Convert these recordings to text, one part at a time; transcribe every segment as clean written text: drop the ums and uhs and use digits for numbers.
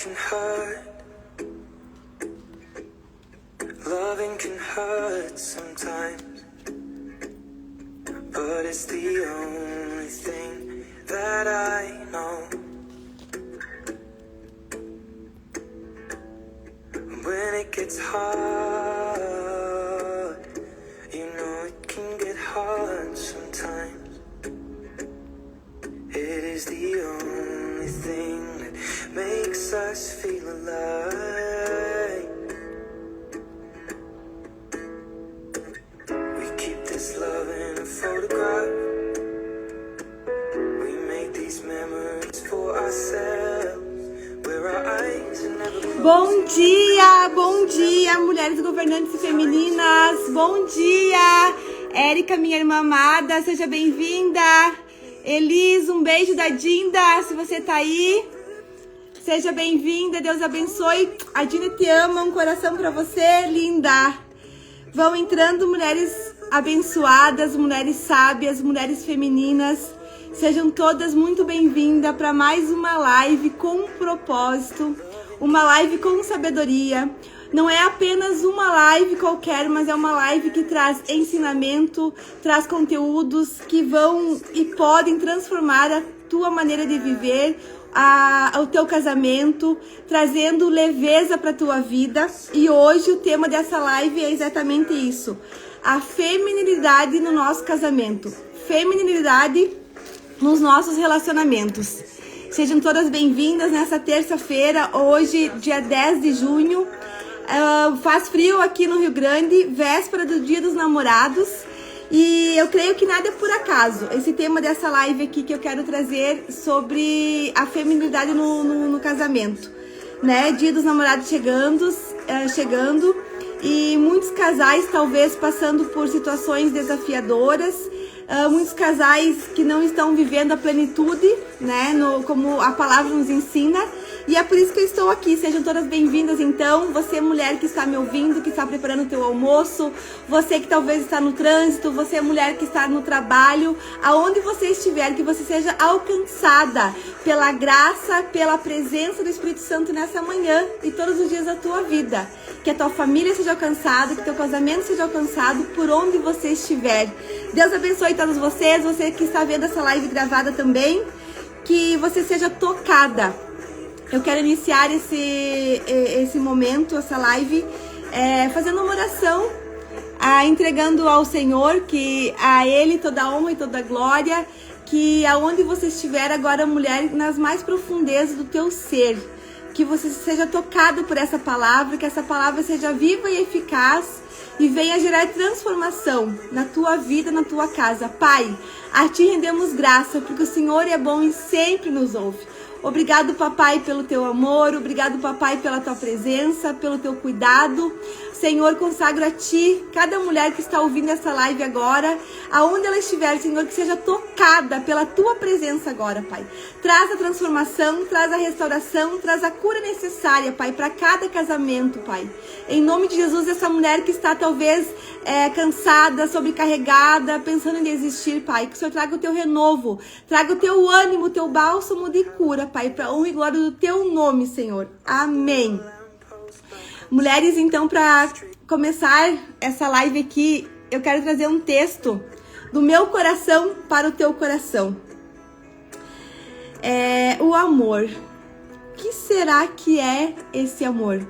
can hurt. Loving can hurt sometimes, but it's the only thing that I know. When it gets hard, you know it can get hard sometimes. It is the only thing that makes us feel alive. We keep this love in a photograph. We make these memories for ourselves. Where our eyes are never closed. Bom dia, mulheres governantes e femininas. Bom dia, Érica, minha irmã amada, seja bem-vinda. Elis, um beijo da Dinda, se você tá aí. Seja bem-vinda, Deus abençoe. A Dinda te ama, um coração pra você, linda. Vão entrando mulheres abençoadas, mulheres sábias, mulheres femininas. Sejam todas muito bem-vindas para mais uma live com um propósito, uma live com sabedoria. Não é apenas uma live qualquer, mas é uma live que traz ensinamento, traz conteúdos que vão e podem transformar a tua maneira de viver, o teu casamento, trazendo leveza para a tua vida. E hoje o tema dessa live é exatamente isso: a feminilidade no nosso casamento, feminilidade nos nossos relacionamentos. Sejam todas bem-vindas nessa terça-feira, hoje, dia 10 de junho. Faz frio aqui no Rio Grande, véspera do Dia dos Namorados. E eu creio que nada é por acaso. Esse tema dessa live aqui que eu quero trazer sobre a feminilidade no casamento, né? Dia dos Namorados chegando, e muitos casais talvez passando por situações desafiadoras. Muitos casais que não estão vivendo a plenitude, né, como a palavra nos ensina. E é por isso que eu estou aqui. Sejam todas bem-vindas, então. Você, mulher que está me ouvindo, que está preparando o teu almoço, você que talvez está no trânsito, você, mulher que está no trabalho, aonde você estiver, que você seja alcançada pela graça, pela presença do Espírito Santo nessa manhã e todos os dias da tua vida. Que a tua família seja alcançada, que teu casamento seja alcançado por onde você estiver. Deus abençoe todos vocês, você que está vendo essa live gravada também, que você seja tocada. Eu quero iniciar esse momento, essa live, fazendo uma oração, entregando ao Senhor, que a Ele toda a honra e toda a glória, que aonde você estiver agora, mulher, nas mais profundezas do teu ser, que você seja tocado por essa palavra, que essa palavra seja viva e eficaz e venha gerar transformação na tua vida, na tua casa. Pai, a Ti rendemos graça, porque o Senhor é bom e sempre nos ouve. Obrigado, papai, pelo teu amor, obrigado, papai, pela tua presença, pelo teu cuidado. Senhor, consagro a Ti cada mulher que está ouvindo essa live agora, aonde ela estiver, Senhor, que seja tocada pela Tua presença agora, Pai. Traz a transformação, traz a restauração, traz a cura necessária, Pai, para cada casamento, Pai. Em nome de Jesus, essa mulher que está talvez cansada, sobrecarregada, pensando em desistir, Pai, que o Senhor traga o Teu renovo, traga o Teu ânimo, o Teu bálsamo de cura, Pai, para honra e glória do Teu nome, Senhor. Amém. Mulheres, então, para começar essa live aqui, eu quero trazer um texto do meu coração para o teu coração. O amor. O que será que é esse amor?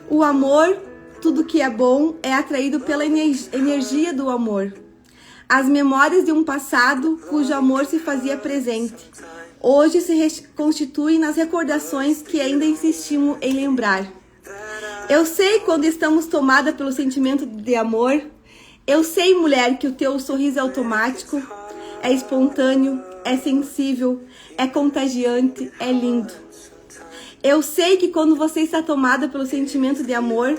O amor, tudo que é bom, é atraído pela energia do amor. As memórias de um passado cujo amor se fazia presente, hoje se reconstituem nas recordações que ainda insistimos em lembrar. Eu sei quando estamos tomadas pelo sentimento de amor. Eu sei, mulher, que o teu sorriso é automático, é espontâneo, é sensível, é contagiante, é lindo. Eu sei que quando você está tomada pelo sentimento de amor,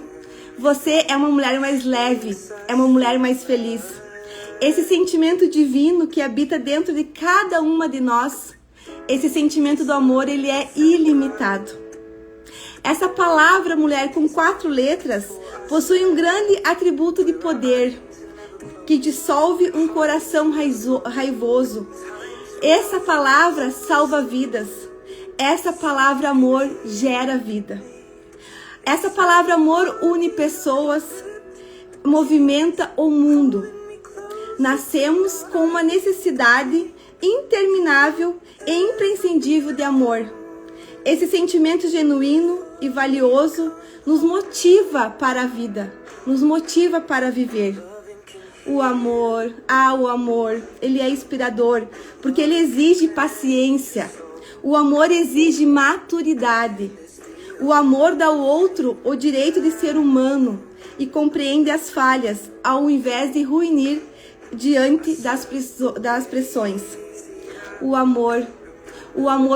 você é uma mulher mais leve, é uma mulher mais feliz. Esse sentimento divino que habita dentro de cada uma de nós, esse sentimento do amor, ele é ilimitado. Essa palavra, mulher, com 4 letras, possui um grande atributo de poder, que dissolve um coração raivoso. Essa palavra salva vidas. essa palavra amor gera vida. Essa palavra amor une pessoas, movimenta o mundo. Nascemos com uma necessidade interminável e imprescindível de amor. Esse sentimento genuíno e valioso nos motiva para a vida, nos motiva para viver. O amor, ele é inspirador, porque ele exige paciência. O amor exige maturidade. O amor dá ao outro o direito de ser humano e compreende as falhas, ao invés de ruir diante das pressões. O amor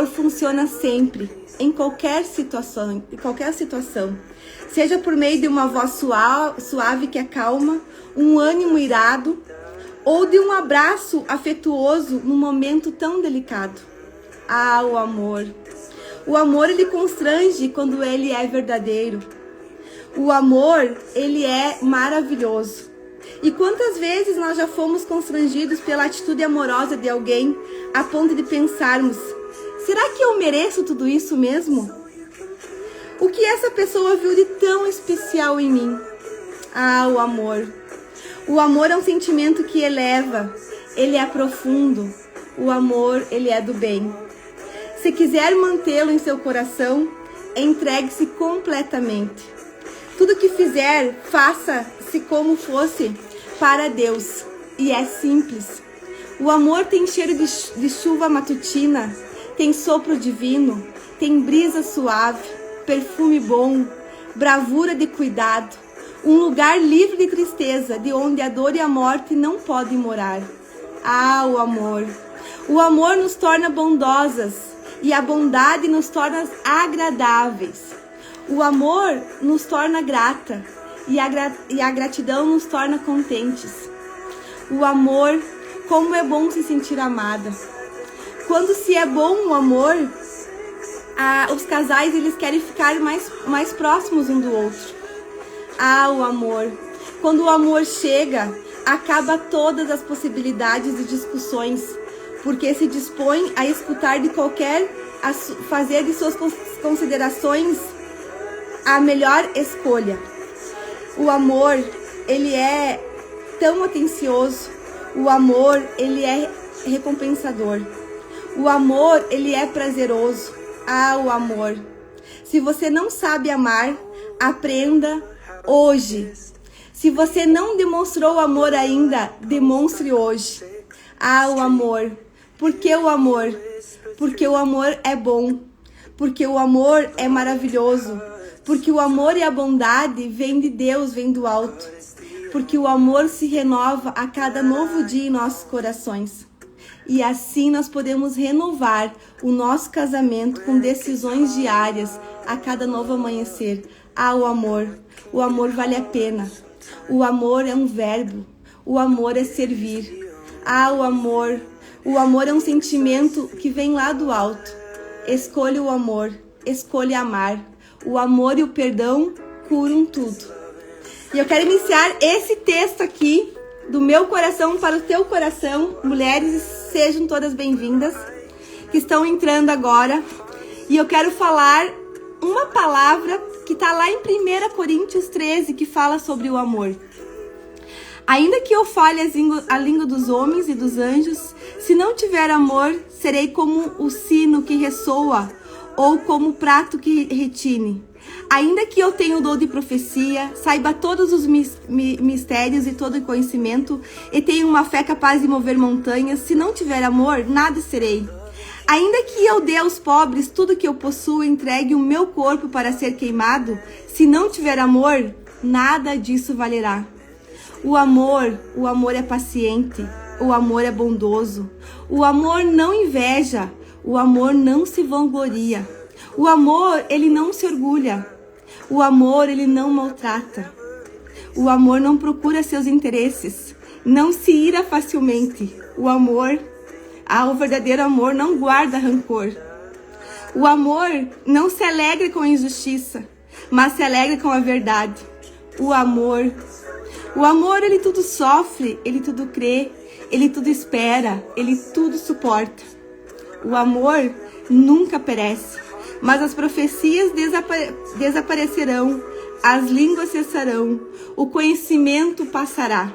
funciona sempre, em qualquer situação. Seja por meio de uma voz suave que acalma, um ânimo irado, ou de um abraço afetuoso num momento tão delicado. O amor. O amor, ele constrange quando ele é verdadeiro. O amor, ele é maravilhoso. E quantas vezes nós já fomos constrangidos pela atitude amorosa de alguém, a ponto de pensarmos, será que eu mereço tudo isso mesmo? O que essa pessoa viu de tão especial em mim? O amor. O amor é um sentimento que eleva, ele é profundo. O amor, ele é do bem. Se quiser mantê-lo em seu coração, entregue-se completamente. Tudo que fizer, faça-se como fosse para Deus. E é simples. O amor tem cheiro de chuva matutina, tem sopro divino, tem brisa suave, perfume bom, bravura de cuidado, um lugar livre de tristeza, de onde a dor e a morte não podem morar. O amor. O amor nos torna bondosas e a bondade nos torna agradáveis. O amor nos torna grata e a gratidão nos torna contentes. O amor, como é bom se sentir amada. Quando se é bom o amor, os casais eles querem ficar mais próximos um do outro. O amor. Quando o amor chega, acaba todas as possibilidades de discussões, porque se dispõe a escutar a fazer de suas considerações a melhor escolha. O amor, ele é tão atencioso. O amor, ele é recompensador. O amor, ele é prazeroso. O amor. Se você não sabe amar, aprenda hoje. Se você não demonstrou amor ainda, demonstre hoje. O amor. Por que o amor? Porque o amor é bom. Porque o amor é maravilhoso. Porque o amor e a bondade vêm de Deus, vêm do alto. Porque o amor se renova a cada novo dia em nossos corações. E assim nós podemos renovar o nosso casamento com decisões diárias a cada novo amanhecer. O amor. O amor vale a pena. O amor é um verbo. O amor é servir. O amor. O amor é um sentimento que vem lá do alto. Escolha o amor. Escolha amar. O amor e o perdão curam tudo. E eu quero iniciar esse texto aqui, do meu coração para o teu coração. Mulheres, sejam todas bem-vindas, que estão entrando agora. E eu quero falar uma palavra que está lá em 1 Coríntios 13, que fala sobre o amor. Ainda que eu fale a língua dos homens e dos anjos, se não tiver amor, serei como o sino que ressoa, ou como o prato que retine. Ainda que eu tenha o dom de profecia, saiba todos os mistérios e todo o conhecimento, e tenha uma fé capaz de mover montanhas, se não tiver amor, nada serei. Ainda que eu dê aos pobres tudo que eu possuo, entregue o meu corpo para ser queimado, se não tiver amor, nada disso valerá. O amor é paciente, o amor é bondoso, o amor não inveja, o amor não se vangloria, o amor, ele não se orgulha, o amor, ele não maltrata, o amor não procura seus interesses, não se ira facilmente, o verdadeiro amor não guarda rancor, o amor não se alegra com a injustiça, mas se alegra com a verdade. O amor, ele tudo sofre, ele tudo crê, ele tudo espera, ele tudo suporta. O amor nunca perece. Mas as profecias desaparecerão, as línguas cessarão, o conhecimento passará.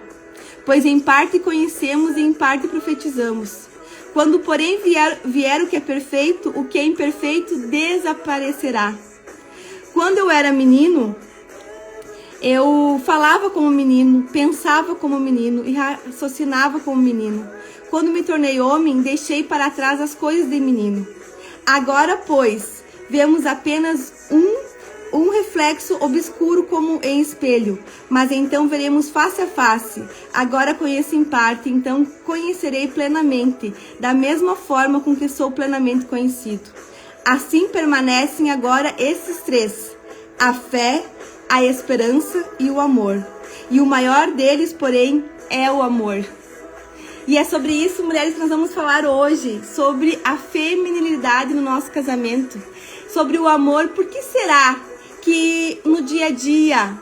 Pois em parte conhecemos e em parte profetizamos. Quando, porém, vier o que é imperfeito desaparecerá. Quando eu era menino, eu falava como menino, pensava como menino e raciocinava como menino. Quando me tornei homem, deixei para trás as coisas de menino. Agora, pois, vemos apenas um reflexo obscuro como em espelho, mas então veremos face a face. Agora conheço em parte, então conhecerei plenamente, da mesma forma com que sou plenamente conhecido. Assim permanecem agora esses três: a fé, a esperança e o amor. E o maior deles, porém, é o amor. E é sobre isso, mulheres, que nós vamos falar hoje, sobre a feminilidade no nosso casamento, sobre o amor. Por que será que no dia a dia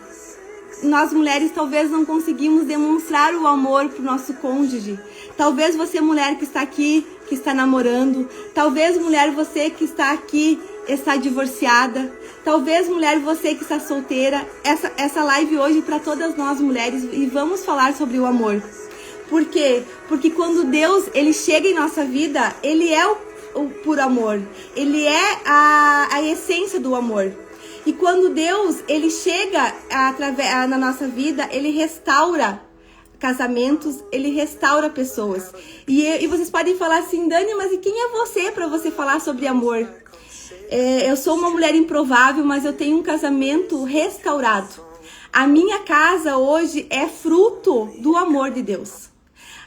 nós mulheres talvez não conseguimos demonstrar o amor para o nosso cônjuge? Talvez você, mulher que está aqui, que está namorando, talvez mulher você que está aqui está divorciada, talvez mulher você que está solteira. Essa live hoje para todas nós mulheres, e vamos falar sobre o amor. Por quê? Porque quando Deus ele chega em nossa vida, ele é o puro amor, ele é a essência do amor. E quando Deus ele chega na nossa vida, ele restaura casamentos, ele restaura pessoas. E vocês podem falar assim: Dani, mas e quem é você para você falar sobre amor? Eu sou uma mulher improvável, mas eu tenho um casamento restaurado. A minha casa hoje é fruto do amor de Deus.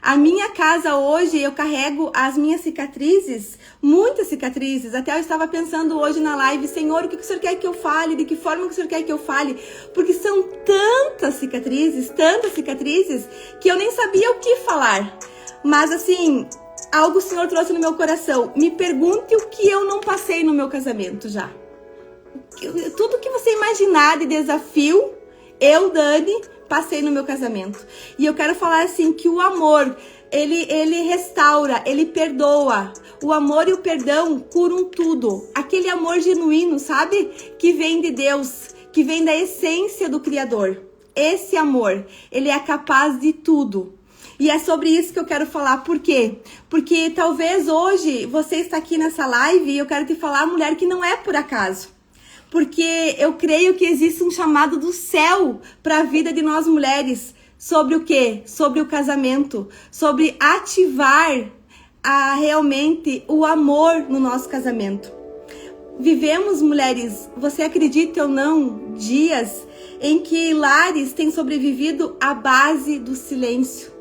A minha casa hoje, eu carrego as minhas cicatrizes, muitas cicatrizes. Até eu estava pensando hoje na live: Senhor, o que o Senhor quer que eu fale? De que forma que o Senhor quer que eu fale? Porque são tantas cicatrizes, que eu nem sabia o que falar. Mas assim, algo o Senhor trouxe no meu coração: me pergunte o que eu não passei no meu casamento já. Tudo que você imaginar de desafio, eu, Dani, passei no meu casamento. E eu quero falar assim, que o amor, ele restaura, ele perdoa. O amor e o perdão curam tudo. Aquele amor genuíno, sabe? Que vem de Deus, que vem da essência do Criador. Esse amor, ele é capaz de tudo. E é sobre isso que eu quero falar. Por quê? Porque talvez hoje você está aqui nessa live e eu quero te falar, mulher, que não é por acaso. Porque eu creio que existe um chamado do céu para a vida de nós mulheres. Sobre o quê? Sobre o casamento. Sobre ativar realmente o amor no nosso casamento. Vivemos, mulheres, você acredita ou não, dias em que lares têm sobrevivido à base do silêncio.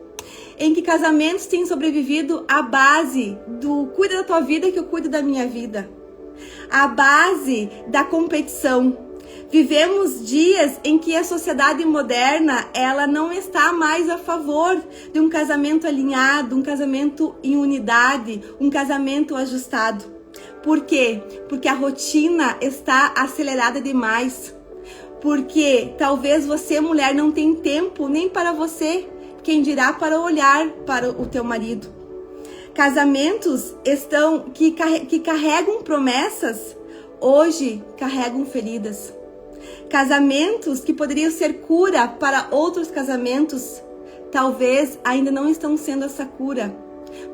Em que casamentos têm sobrevivido à base do cuida da tua vida que eu cuido da minha vida. A base da competição. Vivemos dias em que a sociedade moderna, ela não está mais a favor de um casamento alinhado, um casamento em unidade, um casamento ajustado. Por quê? Porque a rotina está acelerada demais. Porque talvez você, mulher, não tem tempo nem para você, quem dirá para olhar para o teu marido. Casamentos que carregam promessas, hoje carregam feridas. Casamentos que poderiam ser cura para outros casamentos, talvez ainda não estão sendo essa cura,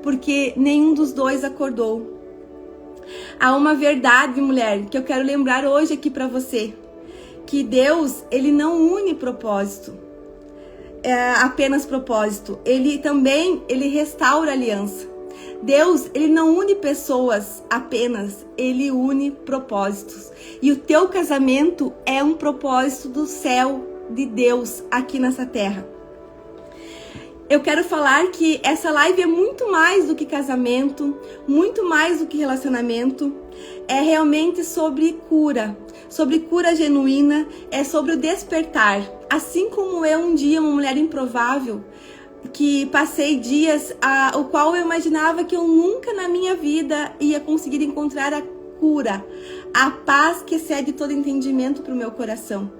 porque nenhum dos dois acordou. Há uma verdade, mulher, que eu quero lembrar hoje aqui para você, que Deus, ele não une propósito, apenas propósito, ele restaura a aliança. Deus, ele não une pessoas apenas, ele une propósitos. E o teu casamento é um propósito do céu de Deus aqui nessa terra. Eu quero falar que essa live é muito mais do que casamento, muito mais do que relacionamento. É realmente sobre cura genuína, é sobre o despertar. Assim como eu um dia, uma mulher improvável, que passei dias o qual eu imaginava que eu nunca na minha vida ia conseguir encontrar a cura, a paz que excede todo entendimento para o meu coração.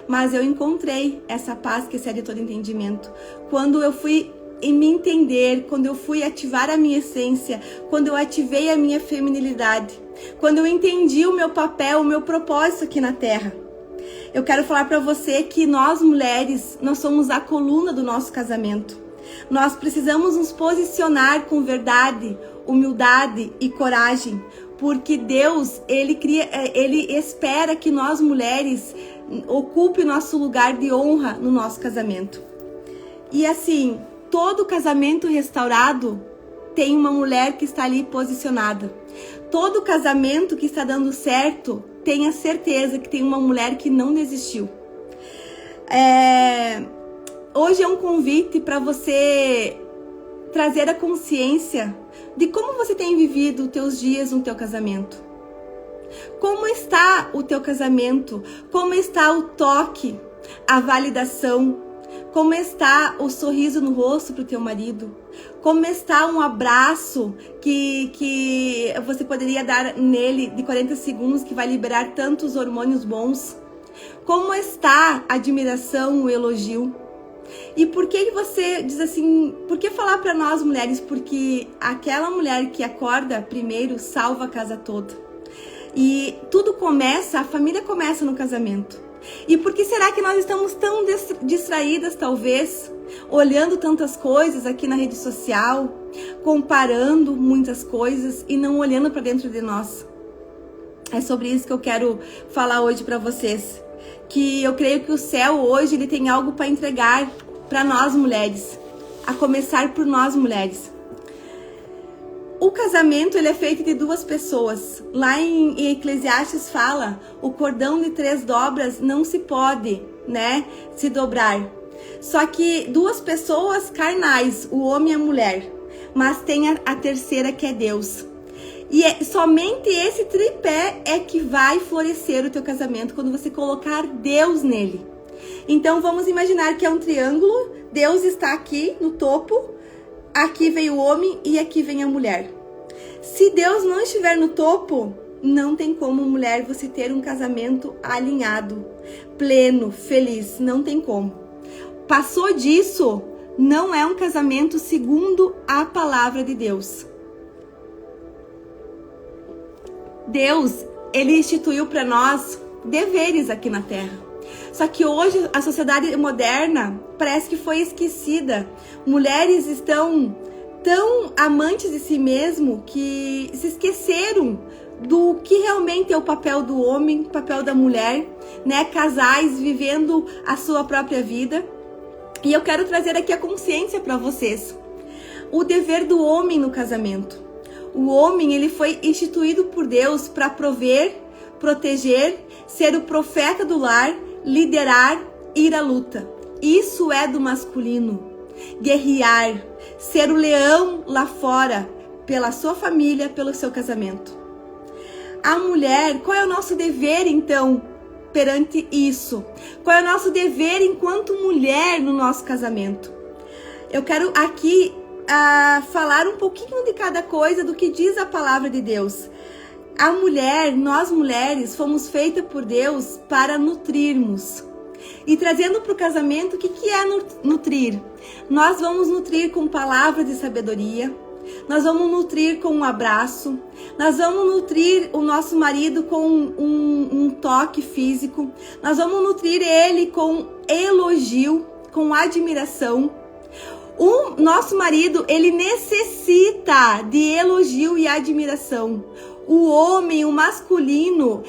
Mas eu encontrei essa paz que excede todo entendimento quando eu fui em me entender, quando eu fui ativar a minha essência, quando eu ativei a minha feminilidade, quando eu entendi o meu papel, o meu propósito aqui na Terra. Eu quero falar para você que nós mulheres, nós somos a coluna do nosso casamento. Nós precisamos nos posicionar com verdade, humildade e coragem, porque Deus, Ele espera que nós mulheres ocupe nosso lugar de honra no nosso casamento. E assim, todo casamento restaurado tem uma mulher que está ali posicionada. Todo casamento que está dando certo, tenha certeza que tem uma mulher que não desistiu. Hoje é um convite para você trazer a consciência de como você tem vivido os teus dias no teu casamento. Como está o teu casamento? Como está o toque, a validação? Como está o sorriso no rosto para o teu marido? Como está um abraço que você poderia dar nele de 40 segundos que vai liberar tantos hormônios bons? Como está a admiração, o elogio? E por que você diz assim, por que falar para nós mulheres? Porque aquela mulher que acorda primeiro salva a casa toda. E tudo começa, a família começa no casamento. E por que será que nós estamos tão distraídas, talvez, olhando tantas coisas aqui na rede social, comparando muitas coisas e não olhando para dentro de nós? É sobre isso que eu quero falar hoje para vocês. Que eu creio que o céu hoje ele tem algo para entregar para nós mulheres, a começar por nós mulheres. O casamento ele é feito de duas pessoas. Lá em Eclesiastes fala, o cordão de 3 dobras não se pode, se dobrar. Só que duas pessoas carnais, o homem e a mulher, mas tem a terceira que é Deus. E somente esse tripé é que vai florescer o teu casamento quando você colocar Deus nele. Então vamos imaginar que é um triângulo, Deus está aqui no topo, aqui vem o homem e aqui vem a mulher. Se Deus não estiver no topo, não tem como, mulher, você ter um casamento alinhado, pleno, feliz, não tem como. Passou disso, não é um casamento segundo a palavra de Deus. Deus, ele instituiu para nós deveres aqui na Terra. Só que hoje a sociedade moderna parece que foi esquecida. Mulheres estão tão amantes de si mesmo que se esqueceram do que realmente é o papel do homem, o papel da mulher, Casais vivendo a sua própria vida. E eu quero trazer aqui a consciência para vocês. O dever do homem no casamento. O homem, ele foi instituído por Deus para prover, proteger, ser o profeta do lar, liderar, ir à luta. Isso é do masculino. Guerrear, ser o leão lá fora, pela sua família, pelo seu casamento. A mulher, qual é o nosso dever então perante isso? Qual é o nosso dever enquanto mulher no nosso casamento? Eu quero aqui falar um pouquinho de cada coisa do que diz a palavra de Deus. A mulher, nós mulheres, fomos feitas por Deus para nutrirmos. E trazendo para o casamento, o que é nutrir? Nós vamos nutrir com palavras de sabedoria, nós vamos nutrir com um abraço, nós vamos nutrir o nosso marido com um toque físico, nós vamos nutrir ele com elogio, com admiração. O nosso marido, ele necessita de elogio e admiração. O homem, o masculino,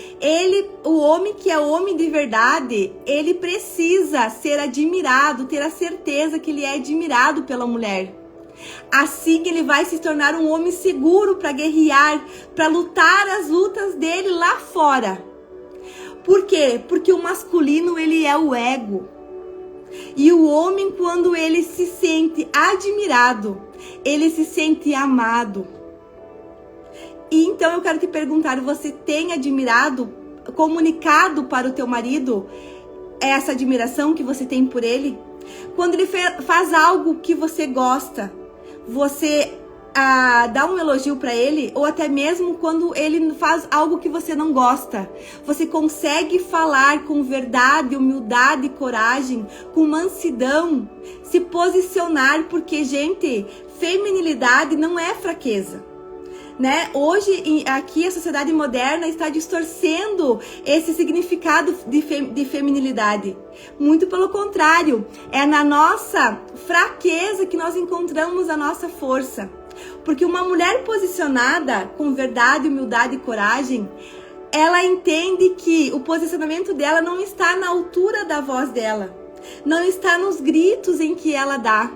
o homem que é homem de verdade, ele precisa ser admirado, ter a certeza que ele é admirado pela mulher. Assim ele vai se tornar um homem seguro para guerrear, para lutar as lutas dele lá fora. Por quê? Porque o masculino, ele é o ego. E o homem, quando ele se sente admirado, ele se sente amado. E então eu quero te perguntar, você tem admirado, comunicado para o teu marido essa admiração que você tem por ele? Quando ele faz algo que você gosta, você dar um elogio para ele, ou até mesmo quando ele faz algo que você não gosta. Você consegue falar com verdade, humildade e coragem, com mansidão, se posicionar, porque, gente, feminilidade não é fraqueza. Né? Hoje, aqui, a sociedade moderna está distorcendo esse significado de feminilidade. Muito pelo contrário, é na nossa fraqueza que nós encontramos a nossa força. Porque uma mulher posicionada com verdade, humildade e coragem, ela entende que o posicionamento dela não está na altura da voz dela, não está nos gritos em que ela dá.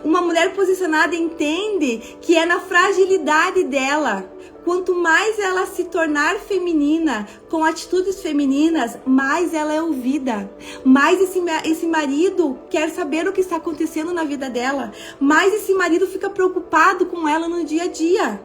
Uma mulher posicionada entende que é na fragilidade dela. Quanto mais ela se tornar feminina, com atitudes femininas, mais ela é ouvida. Mais esse marido quer saber o que está acontecendo na vida dela. Mais esse marido fica preocupado com ela no dia a dia.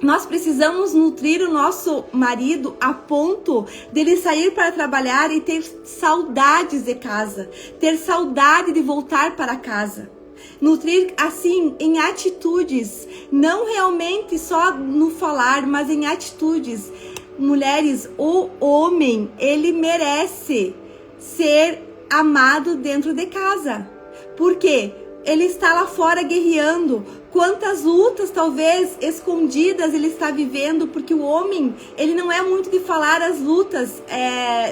Nós precisamos nutrir o nosso marido a ponto dele sair para trabalhar e ter saudades de casa, ter saudade de voltar para casa. Nutrir assim em atitudes, não realmente só no falar, mas em atitudes. Mulheres, o homem, ele merece ser amado dentro de casa. Por quê? Ele está lá fora guerreando. Quantas lutas, talvez, escondidas ele está vivendo, porque o homem, ele não é muito de falar as lutas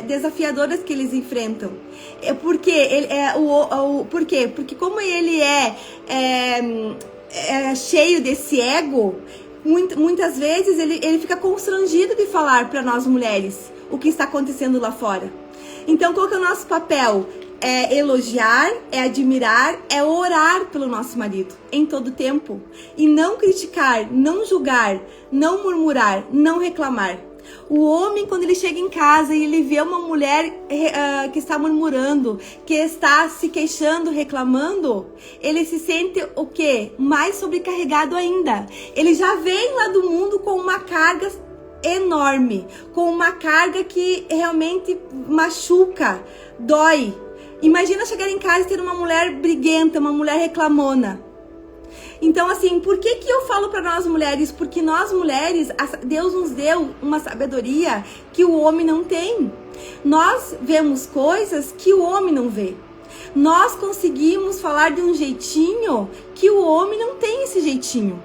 desafiadoras que eles enfrentam. Por quê? Porque como ele é cheio desse ego, muitas vezes ele fica constrangido de falar para nós mulheres o que está acontecendo lá fora. Então, qual que é o nosso papel? É elogiar, é admirar, é orar pelo nosso marido em todo tempo. E não criticar, não julgar, não murmurar, não reclamar. O homem, quando ele chega em casa e ele vê uma mulher que está murmurando, que está se queixando, reclamando, ele se sente o quê? Mais sobrecarregado ainda. Ele já vem lá do mundo com uma carga enorme, com uma carga que realmente machuca, dói. Imagina chegar em casa e ter uma mulher briguenta, uma mulher reclamona. Então, assim, por que eu falo para nós mulheres? Porque nós mulheres, Deus nos deu uma sabedoria que o homem não tem. Nós vemos coisas que o homem não vê. Nós conseguimos falar de um jeitinho que o homem não tem esse jeitinho.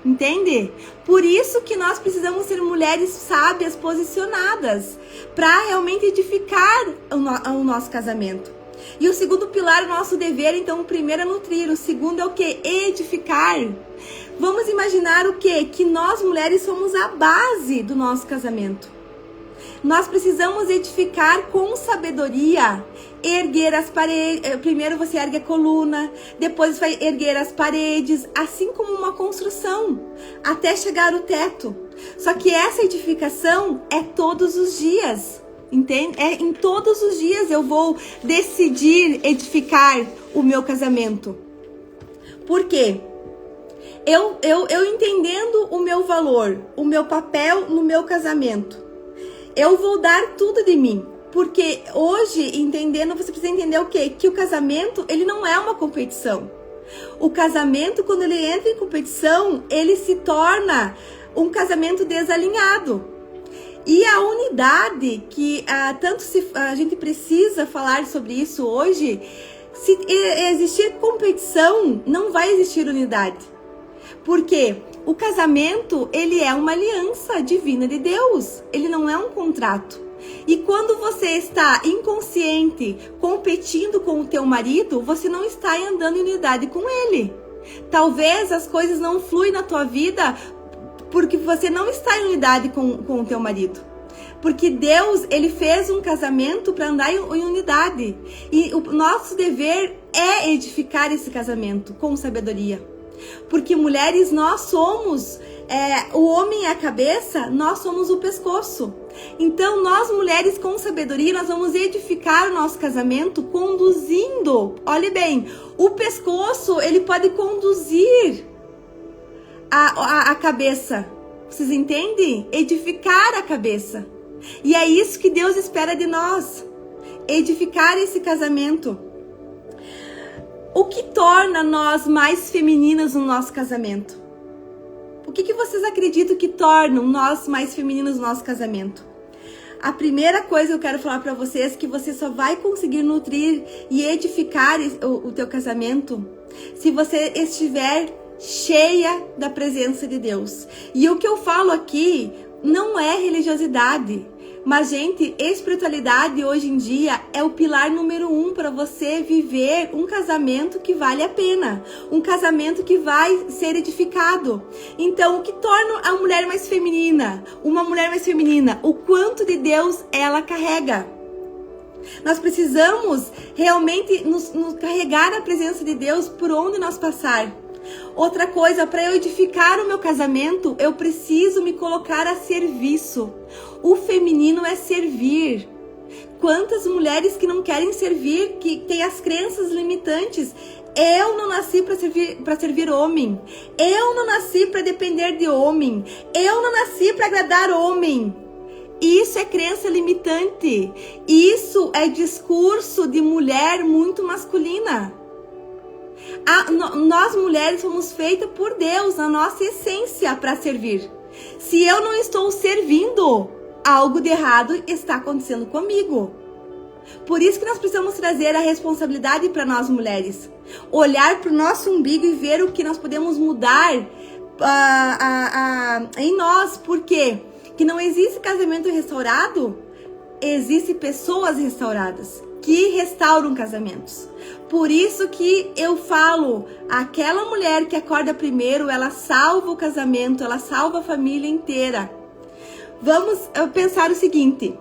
Entende? Por isso que nós precisamos ser mulheres sábias, posicionadas, para realmente edificar o nosso casamento. E o segundo pilar, o nosso dever, então, o primeiro é nutrir, o segundo é o que? Edificar. Vamos imaginar o quê? Que nós mulheres somos a base do nosso casamento. Nós precisamos edificar com sabedoria, erguer as paredes. Primeiro você ergue a coluna, depois vai erguer as paredes, assim como uma construção, até chegar ao teto. Só que essa edificação é todos os dias, entende? Em todos os dias eu vou decidir edificar o meu casamento. Por quê? Eu entendendo o meu valor, o meu papel no meu casamento, eu vou dar tudo de mim. Porque hoje, entendendo, você precisa entender o quê? Que o casamento, ele não é uma competição. O casamento, quando ele entra em competição, ele se torna um casamento desalinhado. E a unidade, que a gente precisa falar sobre isso hoje, se existir competição, não vai existir unidade. Porque o casamento, ele é uma aliança divina de Deus. Ele não é um contrato. E quando você está inconsciente, competindo com o teu marido, você não está andando em unidade com ele. Talvez as coisas não fluem na tua vida porque você não está em unidade com o teu marido. Porque Deus, ele fez um casamento para andar em unidade. E o nosso dever é edificar esse casamento com sabedoria. Porque mulheres, nós somos, o homem é a cabeça, nós somos o pescoço. Então, nós mulheres com sabedoria, nós vamos edificar o nosso casamento conduzindo. Olhe bem, o pescoço, ele pode conduzir a cabeça. Vocês entendem? Edificar a cabeça. E é isso que Deus espera de nós. Edificar esse casamento. O que torna nós mais femininas no nosso casamento? O que vocês acreditam que tornam nós mais femininas no nosso casamento? A primeira coisa que eu quero falar para vocês é que você só vai conseguir nutrir e edificar o teu casamento se você estiver cheia da presença de Deus. E o que eu falo aqui não é religiosidade, mas, gente, espiritualidade hoje em dia é o pilar número 1 para você viver um casamento que vale a pena, um casamento que vai ser edificado. Então, o que torna a mulher mais feminina, uma mulher mais feminina? O quanto de Deus ela carrega. Nós precisamos realmente nos carregar a presença de Deus por onde nós passar. Outra coisa, para eu edificar o meu casamento, eu preciso me colocar a serviço. O feminino é servir. Quantas mulheres que não querem servir, que têm as crenças limitantes? Eu não nasci para servir homem. Eu não nasci para depender de homem. Eu não nasci para agradar homem. Isso é crença limitante. Isso é discurso de mulher muito masculina. Nós mulheres fomos feitas por Deus, na nossa essência, para servir. Se eu não estou servindo, algo de errado está acontecendo comigo. Por isso que nós precisamos trazer a responsabilidade para nós mulheres. Olhar para o nosso umbigo e ver o que nós podemos mudar em nós. Por quê? Que não existe casamento restaurado, existem pessoas restauradas que restauram casamentos. Por isso que eu falo, aquela mulher que acorda primeiro, ela salva o casamento, ela salva a família inteira. Vamos pensar o seguinte: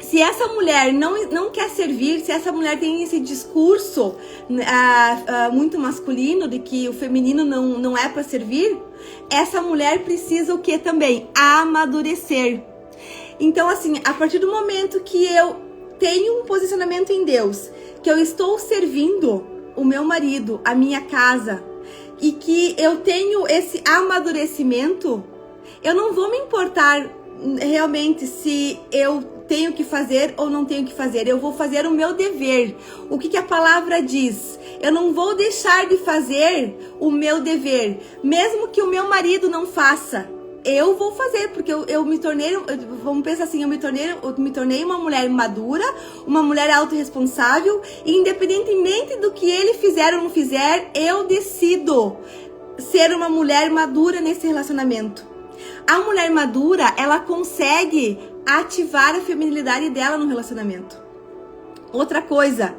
se essa mulher não quer servir, se essa mulher tem esse discurso muito masculino de que o feminino não é para servir, essa mulher precisa o que também? Amadurecer. Então, assim, a partir do momento que eu tenho um posicionamento em Deus, que eu estou servindo o meu marido, a minha casa, e que eu tenho esse amadurecimento, eu não vou me importar realmente se eu tenho que fazer ou não tenho que fazer. Eu vou fazer o meu dever. O que a palavra diz? Eu não vou deixar de fazer o meu dever, mesmo que o meu marido não faça. Eu vou fazer, porque eu me tornei, vamos pensar assim, eu me tornei uma mulher madura, uma mulher autorresponsável, e independentemente do que ele fizer ou não fizer, eu decido ser uma mulher madura nesse relacionamento. A mulher madura, ela consegue ativar a feminilidade dela no relacionamento. Outra coisa,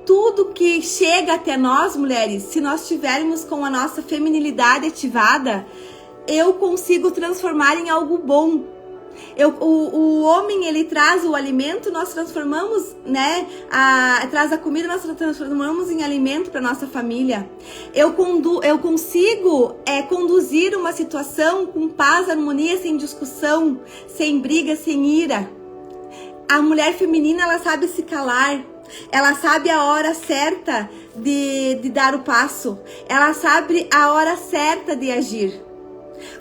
tudo que chega até nós, mulheres, se nós tivermos com a nossa feminilidade ativada, eu consigo transformar em algo bom. O homem, ele traz o alimento, nós transformamos, né? Traz a comida, nós transformamos em alimento para nossa família. Eu consigo conduzir uma situação com paz, harmonia, sem discussão, sem briga, sem ira. A mulher feminina, ela sabe se calar. Ela sabe a hora certa de dar o passo. Ela sabe a hora certa de agir.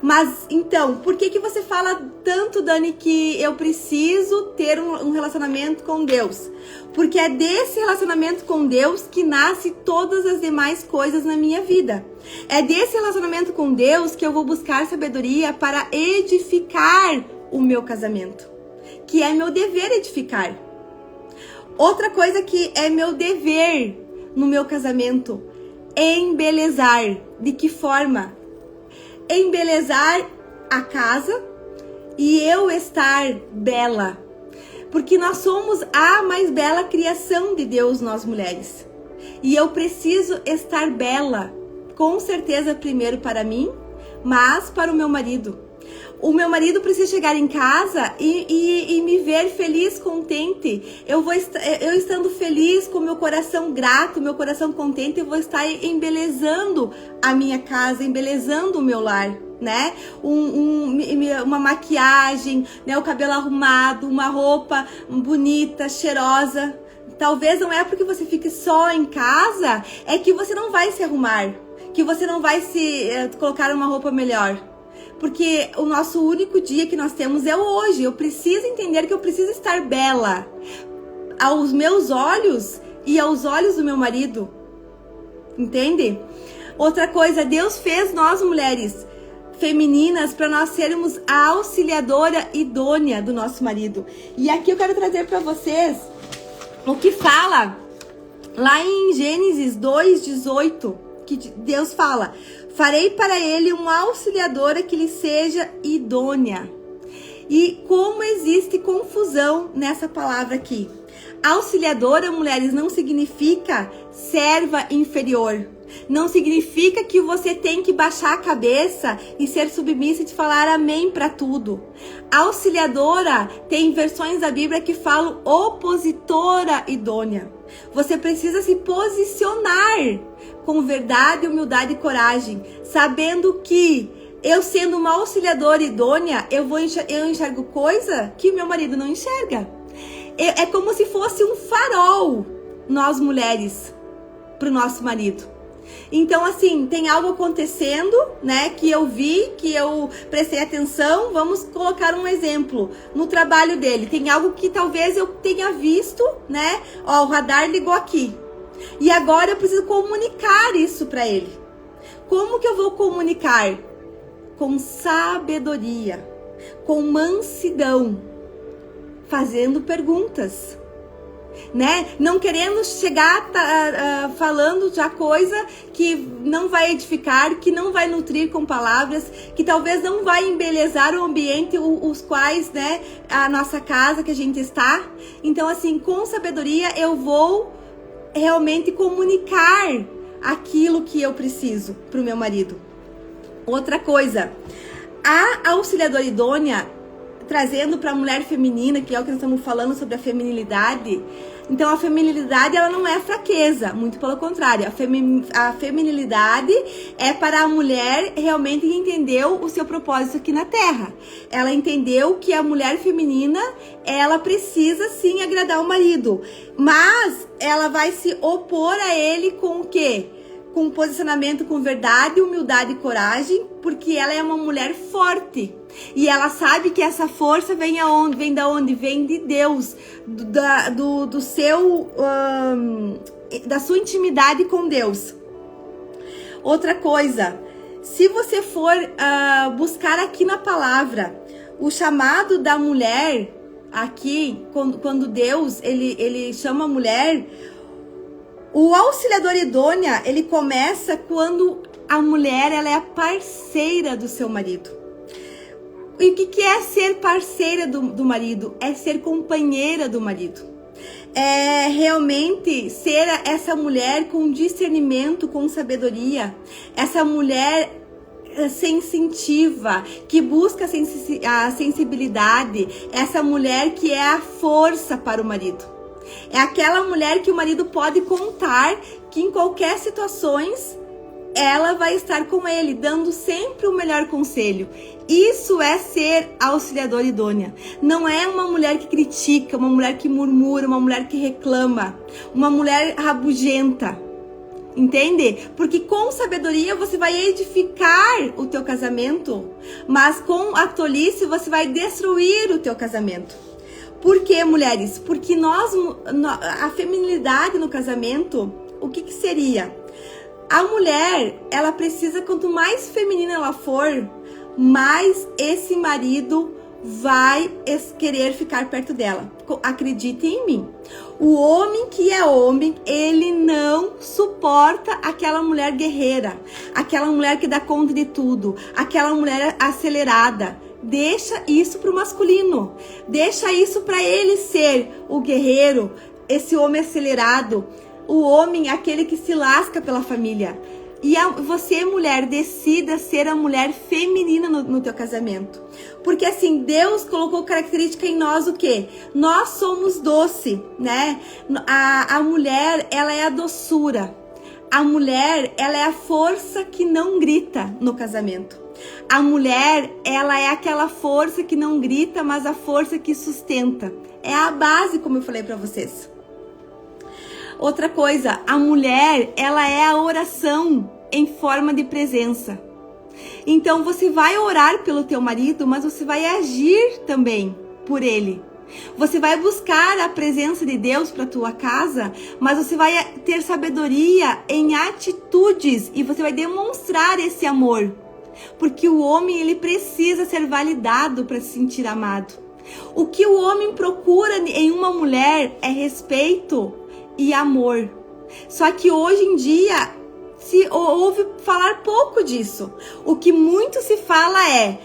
Mas, então, por que você fala tanto, Dani, que eu preciso ter um relacionamento com Deus? Porque é desse relacionamento com Deus que nasce todas as demais coisas na minha vida. É desse relacionamento com Deus que eu vou buscar sabedoria para edificar o meu casamento, que é meu dever edificar. Outra coisa que é meu dever no meu casamento, embelezar. De que forma? Embelezar a casa e eu estar bela. Porque nós somos a mais bela criação de Deus, nós mulheres. E eu preciso estar bela, com certeza primeiro para mim, mas para o meu marido. O meu marido precisa chegar em casa e me ver feliz, contente. Eu estando feliz, com meu coração grato, meu coração contente, eu vou estar embelezando a minha casa, embelezando o meu lar, né? Uma maquiagem, né? O cabelo arrumado, uma roupa bonita, cheirosa. Talvez não é porque você fique só em casa, é que você não vai se arrumar, que você não vai se colocar uma roupa melhor. Porque o nosso único dia que nós temos é o hoje. Eu preciso entender que eu preciso estar bela. aos meus olhos e aos olhos do meu marido. Entende? Outra coisa, Deus fez nós mulheres femininas para nós sermos a auxiliadora idônea do nosso marido. E aqui eu quero trazer para vocês o que fala lá em Gênesis 2:18, que Deus fala: farei para ele uma auxiliadora que lhe seja idônea. E como existe confusão nessa palavra aqui. Auxiliadora, mulheres, não significa serva inferior. Não significa que você tem que baixar a cabeça e ser submissa e te falar amém para tudo. Auxiliadora tem versões da Bíblia que falam opositora idônea. Você precisa se posicionar com verdade, humildade e coragem, sabendo que eu sendo uma auxiliadora idônea, eu enxergo coisa que meu marido não enxerga. É como se fosse um farol, nós mulheres, para o nosso marido. Então, assim, tem algo acontecendo, né, que eu vi, que eu prestei atenção. Vamos colocar um exemplo no trabalho dele. Tem algo que talvez eu tenha visto, né? Ó, o radar ligou aqui. E agora eu preciso comunicar isso para ele. Como que eu vou comunicar? Com sabedoria, com mansidão, fazendo perguntas. Né? Não querendo chegar falando já coisa que não vai edificar, que não vai nutrir com palavras, que talvez não vai embelezar o ambiente, os quais, né, a nossa casa que a gente está. Então, assim, com sabedoria eu vou realmente comunicar aquilo que eu preciso para o meu marido. Outra coisa, a auxiliadora idônea, trazendo para a mulher feminina, que é o que nós estamos falando sobre a feminilidade. Então, a feminilidade, ela não é fraqueza, muito pelo contrário. A feminilidade é para a mulher realmente que entendeu o seu propósito aqui na Terra. Ela entendeu que a mulher feminina, ela precisa sim agradar o marido, mas ela vai se opor a ele com o quê? Com posicionamento com verdade, humildade e coragem, porque ela é uma mulher forte. E ela sabe que essa força vem aonde? Vem da onde? Vem de Deus, da sua intimidade com Deus. Outra coisa, se você for buscar aqui na palavra o chamado da mulher, aqui, quando Deus ele chama a mulher, o auxiliador idônea, ele começa quando a mulher ela é a parceira do seu marido. E o que é ser parceira do marido? É ser companheira do marido. É realmente ser essa mulher com discernimento, com sabedoria. Essa mulher sensitiva, que busca a sensibilidade. Essa mulher que é a força para o marido. É aquela mulher que o marido pode contar que em qualquer situações ela vai estar com ele, dando sempre o melhor conselho. Isso é ser auxiliadora idônea. Não é uma mulher que critica, uma mulher que murmura, uma mulher que reclama, uma mulher rabugenta. Entende? Porque com sabedoria você vai edificar o teu casamento, mas com a tolice você vai destruir o teu casamento. Por quê, mulheres? Porque a feminilidade no casamento, o que seria? A mulher, ela precisa, quanto mais feminina ela for, mais esse marido vai querer ficar perto dela. Acreditem em mim. O homem que é homem, ele não suporta aquela mulher guerreira, aquela mulher que dá conta de tudo, aquela mulher acelerada. Deixa isso pro masculino. Deixa isso para ele ser o guerreiro, esse homem acelerado. O homem, aquele que se lasca pela família. E você, mulher, decida ser a mulher feminina no teu casamento. Porque assim, Deus colocou característica em nós o quê? Nós somos doce, né? A mulher, ela é a doçura. A mulher, ela é a força que não grita no casamento. A mulher, ela é aquela força que não grita, mas a força que sustenta. É a base, como eu falei pra vocês. Outra coisa, a mulher, ela é a oração em forma de presença. Então, você vai orar pelo teu marido, mas você vai agir também por ele. Você vai buscar a presença de Deus para tua casa, mas você vai ter sabedoria em atitudes e você vai demonstrar esse amor. Porque o homem, ele precisa ser validado para se sentir amado. O que o homem procura em uma mulher é respeito e amor. Só que hoje em dia se ouve falar pouco disso. O que muito se fala é: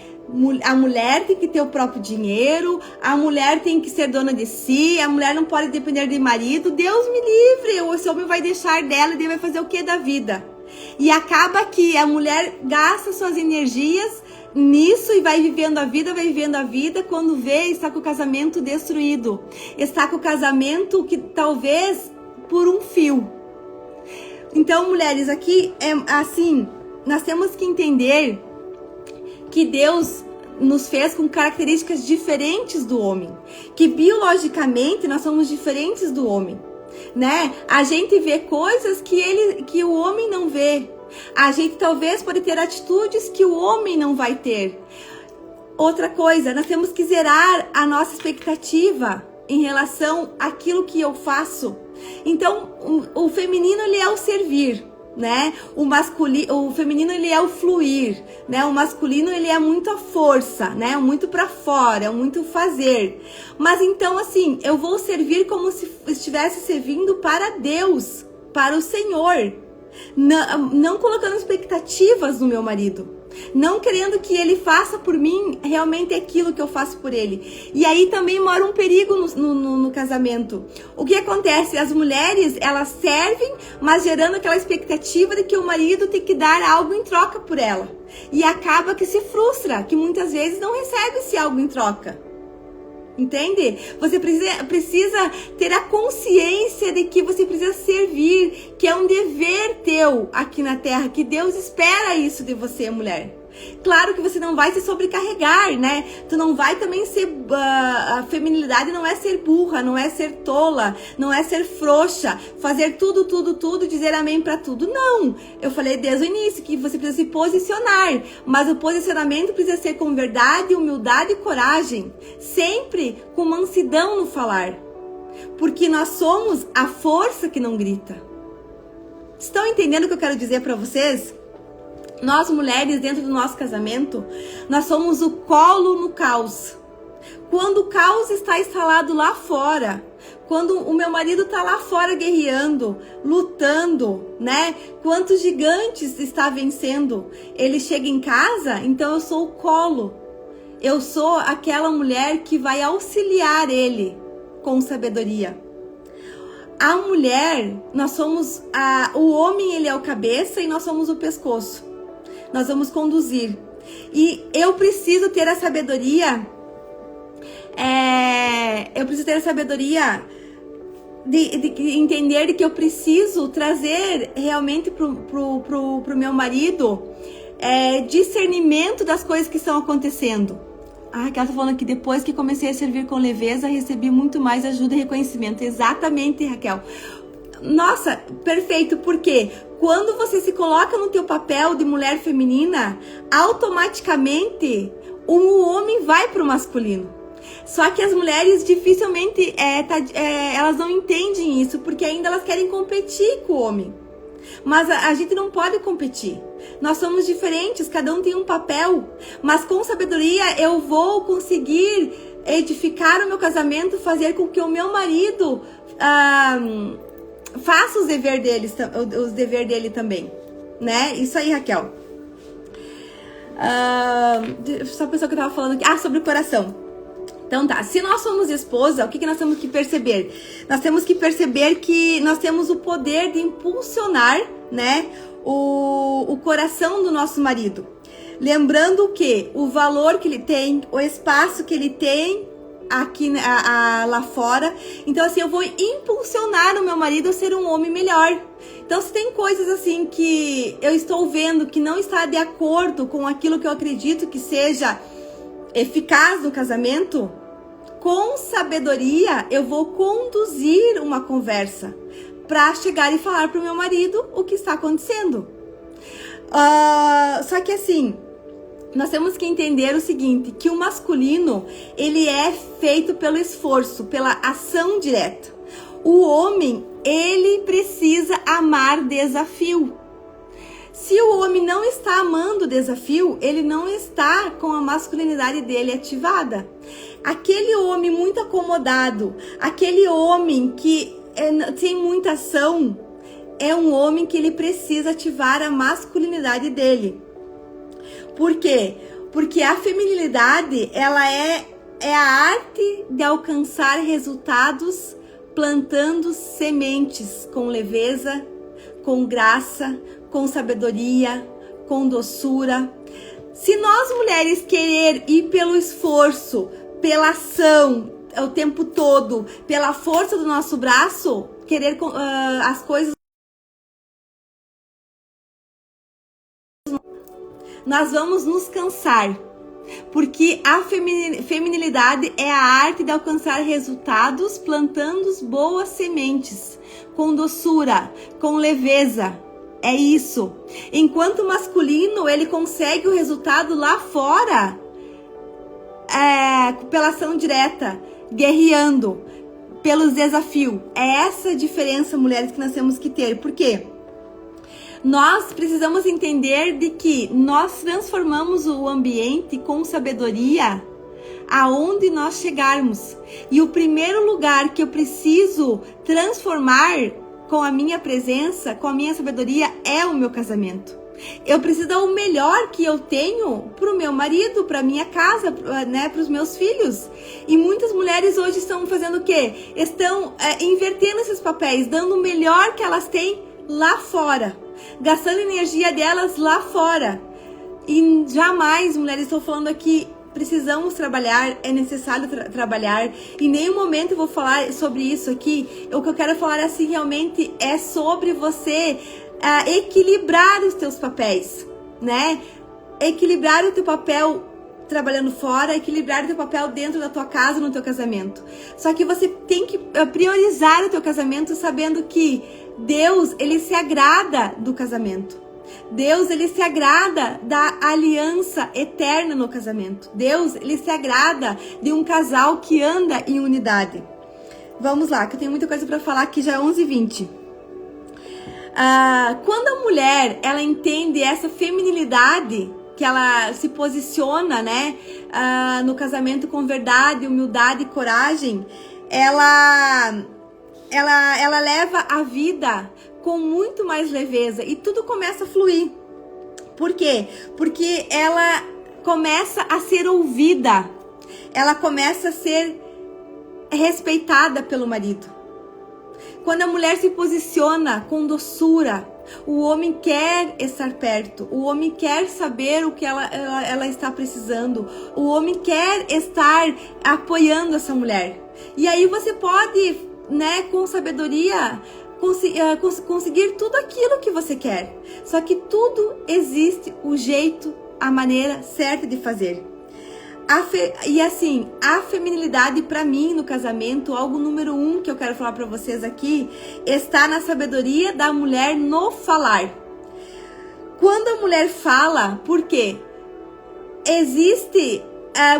a mulher tem que ter o próprio dinheiro, a mulher tem que ser dona de si, a mulher não pode depender de marido. Deus me livre, esse homem vai deixar dela e ele vai fazer o que da vida? E acaba que a mulher gasta suas energias nisso e vai vivendo a vida, quando vê, está com o casamento destruído. Está com o casamento que talvez por um fio. Então, mulheres, aqui é assim, nós temos que entender que Deus nos fez com características diferentes do homem, que biologicamente nós somos diferentes do homem, né? A gente vê coisas que o homem não vê. A gente talvez pode ter atitudes que o homem não vai ter. Outra coisa, nós temos que zerar a nossa expectativa em relação àquilo que eu faço. Então, o feminino, ele é o servir, né? O feminino, ele é o fluir, né? O masculino, ele é muito a força, né? Muito para fora, muito fazer. Mas então, assim, eu vou servir como se estivesse servindo para Deus, para o Senhor. Não colocando expectativas no meu marido. Não querendo que ele faça por mim realmente aquilo que eu faço por ele. E aí também mora um perigo no casamento. O que acontece? As mulheres, elas servem, mas gerando aquela expectativa de que o marido tem que dar algo em troca por ela. E acaba que se frustra, que muitas vezes não recebe esse algo em troca. Entende? Você precisa ter a consciência de que você precisa servir, que é um dever teu aqui na terra, que Deus espera isso de você, mulher. Claro que você não vai se sobrecarregar, né? Tu não vai também ser... a feminilidade não é ser burra, não é ser tola, não é ser frouxa, fazer tudo, dizer amém pra tudo. Não! Eu falei desde o início que você precisa se posicionar, mas o posicionamento precisa ser com verdade, humildade e coragem, sempre com mansidão no falar, porque nós somos a força que não grita. Estão entendendo o que eu quero dizer pra vocês? Nós mulheres, dentro do nosso casamento, nós somos o colo no caos. Quando o caos está instalado lá fora, quando o meu marido está lá fora guerreando, lutando, né? Quantos gigantes está vencendo? Ele chega em casa, então eu sou o colo. Eu sou aquela mulher que vai auxiliar ele com sabedoria. A mulher, nós somos o homem, ele é o cabeça e nós somos o pescoço. Nós vamos conduzir. E eu preciso ter a sabedoria. Eu preciso ter a sabedoria de entender de que eu preciso trazer realmente pro meu marido discernimento das coisas que estão acontecendo. A Raquel tá falando que depois que comecei a servir com leveza, recebi muito mais ajuda e reconhecimento. Exatamente, Raquel. Nossa, perfeito, porque quando você se coloca no teu papel de mulher feminina, automaticamente o homem vai pro masculino. Só que as mulheres dificilmente elas não entendem isso, porque ainda elas querem competir com o homem. Mas a gente não pode competir. Nós somos diferentes, cada um tem um papel. Mas com sabedoria eu vou conseguir edificar o meu casamento, fazer com que o meu marido faça os deveres dele também, né? Isso aí, Raquel. Só a pessoa que eu tava falando aqui. Sobre o coração. Então tá, se nós somos esposa, o que nós temos que perceber? Nós temos que perceber que nós temos o poder de impulsionar, né, o coração do nosso marido. Lembrando que o valor que ele tem, o espaço que ele tem aqui lá fora. Então assim, eu vou impulsionar o meu marido a ser um homem melhor. Então se tem coisas assim que eu estou vendo que não está de acordo com aquilo que eu acredito que seja eficaz no casamento, com sabedoria eu vou conduzir uma conversa para chegar e falar pro meu marido o que está acontecendo. Só que assim, nós temos que entender o seguinte, que o masculino, ele é feito pelo esforço, pela ação direta. O homem, ele precisa amar desafio. Se o homem não está amando o desafio, ele não está com a masculinidade dele ativada. Aquele homem muito acomodado, aquele homem que tem muita ação, é um homem que ele precisa ativar a masculinidade dele. Por quê? Porque a feminilidade, ela é a arte de alcançar resultados plantando sementes com leveza, com graça, com sabedoria, com doçura. Se nós mulheres querer ir pelo esforço, pela ação, o tempo todo, pela força do nosso braço, querer as coisas, nós vamos nos cansar. Porque a feminilidade é a arte de alcançar resultados plantando boas sementes, com doçura, com leveza. É isso. Enquanto o masculino, ele consegue o resultado lá fora, pela ação direta, guerreando, pelos desafios. É essa a diferença, mulheres, que nós temos que ter. Por quê? Nós precisamos entender de que nós transformamos o ambiente com sabedoria aonde nós chegarmos. E o primeiro lugar que eu preciso transformar com a minha presença, com a minha sabedoria, é o meu casamento. Eu preciso dar o melhor que eu tenho para o meu marido, para minha casa, né, para os meus filhos. E muitas mulheres hoje estão fazendo o quê? Estão invertendo esses papéis, dando o melhor que elas têm lá fora, gastando energia delas lá fora. E jamais, mulheres, estou falando aqui, precisamos trabalhar, é necessário trabalhar. Em nenhum momento eu vou falar sobre isso aqui. O que eu quero falar assim realmente é sobre você equilibrar os teus papéis, né? Equilibrar o teu papel trabalhando fora, equilibrar o teu papel dentro da tua casa, no teu casamento. Só que você tem que priorizar o teu casamento sabendo que Deus, ele se agrada do casamento. Deus, ele se agrada da aliança eterna no casamento. Deus, ele se agrada de um casal que anda em unidade. Vamos lá, que eu tenho muita coisa para falar aqui, já é 11h20. Quando a mulher, ela entende essa feminilidade, que ela se posiciona, né, no casamento com verdade, humildade e coragem, ela leva a vida com muito mais leveza e tudo começa a fluir. Por quê? Porque ela começa a ser ouvida, ela começa a ser respeitada pelo marido. Quando a mulher se posiciona com doçura, o homem quer estar perto, o homem quer saber o que ela está precisando, o homem quer estar apoiando essa mulher. E aí você pode, né, com sabedoria, conseguir tudo aquilo que você quer. Só que tudo existe o jeito, a maneira certa de fazer. E assim, a feminilidade para mim no casamento, algo número 1 que eu quero falar para vocês aqui, está na sabedoria da mulher no falar. Quando a mulher fala, por quê? Existe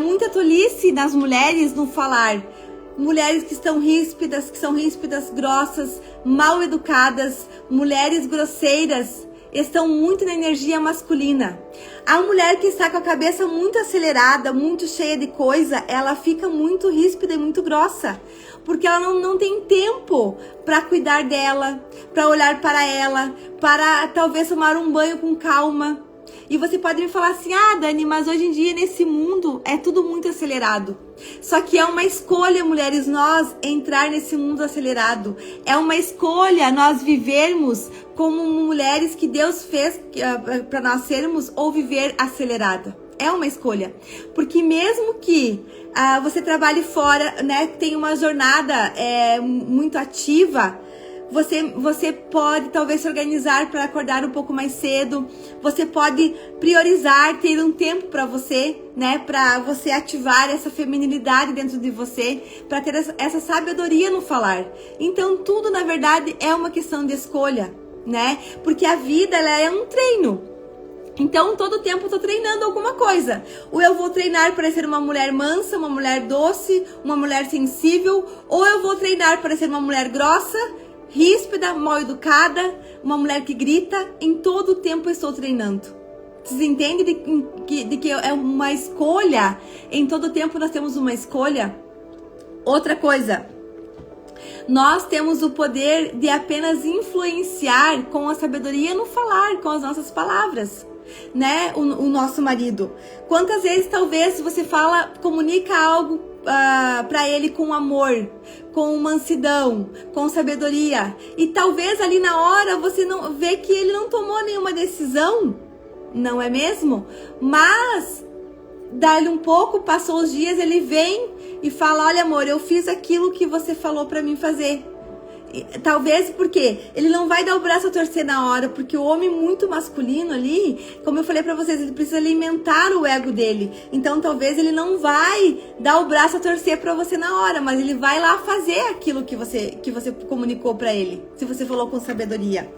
muita tolice nas mulheres no falar. Mulheres que são ríspidas, grossas, mal educadas, mulheres grosseiras, estão muito na energia masculina. A mulher que está com a cabeça muito acelerada, muito cheia de coisa, ela fica muito ríspida e muito grossa, porque ela não tem tempo para cuidar dela, para olhar para ela, para talvez tomar um banho com calma. E você pode me falar assim, Dani, mas hoje em dia nesse mundo é tudo muito acelerado. Só que é uma escolha, mulheres, nós entrar nesse mundo acelerado. É uma escolha nós vivermos como mulheres que Deus fez para nós sermos, ou viver acelerada. É uma escolha. Porque mesmo que você trabalhe fora, né, tenha uma jornada muito ativa, você pode talvez se organizar para acordar um pouco mais cedo. Você pode priorizar, ter um tempo para você, né? Para você ativar essa feminilidade dentro de você, para ter essa sabedoria no falar. Então tudo na verdade é uma questão de escolha, né? Porque a vida ela é um treino. Então, todo tempo eu tô treinando alguma coisa. Ou eu vou treinar para ser uma mulher mansa, uma mulher doce, uma mulher sensível. Ou eu vou treinar para ser uma mulher grossa, ríspida, mal educada, uma mulher que grita. Em todo tempo eu estou treinando. Vocês entendem de que é uma escolha? Em todo tempo nós temos uma escolha. Outra coisa. Nós temos o poder de apenas influenciar com a sabedoria no falar, com as nossas palavras. Né, o nosso marido. Quantas vezes talvez você comunica algo para ele com amor, com mansidão, com sabedoria, e talvez ali na hora você não vê que ele não tomou nenhuma decisão, não é mesmo? Mas dali um pouco, passou os dias, ele vem e fala: olha, amor, eu fiz aquilo que você falou para mim fazer. Talvez porque ele não vai dar o braço a torcer na hora, porque o homem muito masculino ali, como eu falei pra vocês, ele precisa alimentar o ego dele. Então talvez ele não vai dar o braço a torcer pra você na hora, mas ele vai lá fazer aquilo que você comunicou pra ele, se você falou com sabedoria.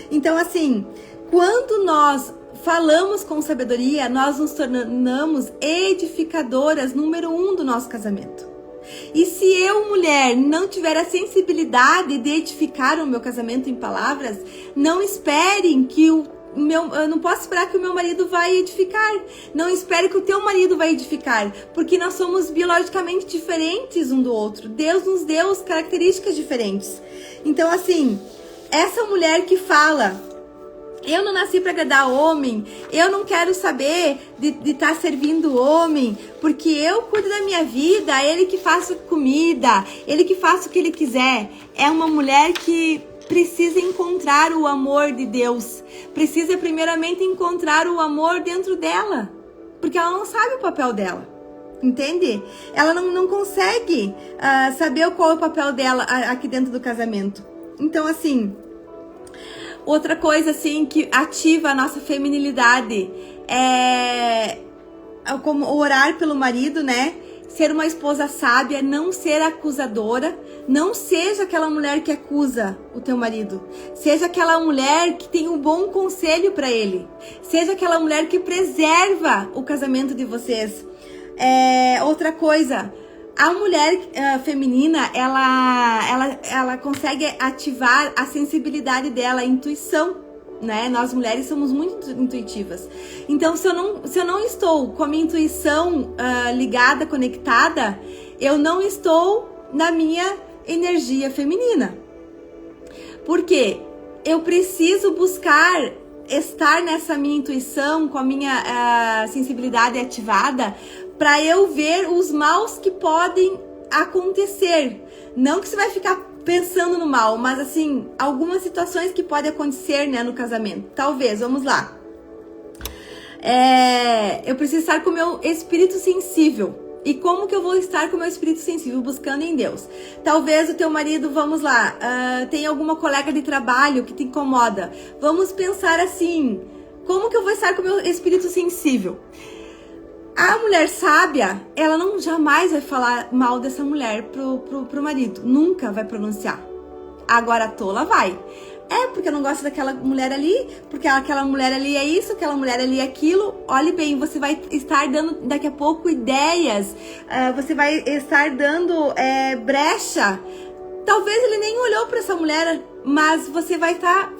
Então assim, quando nós falamos com sabedoria, nós nos tornamos edificadoras número 1 do nosso casamento. E se eu, mulher, não tiver a sensibilidade de edificar o meu casamento em palavras, não esperem que eu não posso esperar que o meu marido vai edificar. Não espere que o teu marido vai edificar, porque nós somos biologicamente diferentes um do outro. Deus nos deu características diferentes. Então, assim, essa mulher que fala: eu não nasci para agradar homem, eu não quero saber de estar servindo o homem, porque eu cuido da minha vida, ele que faça comida, ele que faça o que ele quiser. É uma mulher que precisa encontrar o amor de Deus, precisa primeiramente encontrar o amor dentro dela, porque ela não sabe o papel dela, entende? Ela não consegue saber qual é o papel dela aqui dentro do casamento. Então, assim, outra coisa, assim, que ativa a nossa feminilidade é como orar pelo marido, né? Ser uma esposa sábia, não ser acusadora. Não seja aquela mulher que acusa o teu marido. Seja aquela mulher que tem um bom conselho para ele. Seja aquela mulher que preserva o casamento de vocês. Outra coisa, a mulher feminina, ela consegue ativar a sensibilidade dela, a intuição, né? Nós mulheres somos muito intuitivas. Então, se eu não estou com a minha intuição ligada, conectada, eu não estou na minha energia feminina. Por quê? Eu preciso buscar estar nessa minha intuição, com a minha sensibilidade ativada, para eu ver os maus que podem acontecer. Não que você vai ficar pensando no mal, mas assim, algumas situações que podem acontecer, né, no casamento. Talvez, vamos lá. Eu preciso estar com o meu espírito sensível. E como que eu vou estar com o meu espírito sensível? Buscando em Deus. Talvez o teu marido, vamos lá, tem alguma colega de trabalho que te incomoda. Vamos pensar assim: como que eu vou estar com o meu espírito sensível? A mulher sábia, ela jamais vai falar mal dessa mulher pro marido. Nunca vai pronunciar. Agora a tola vai. Porque eu não gosto daquela mulher ali, porque aquela mulher ali é isso, aquela mulher ali é aquilo. Olhe bem, você vai estar dando daqui a pouco ideias, você vai estar dando brecha. Talvez ele nem olhou para essa mulher, mas você vai estar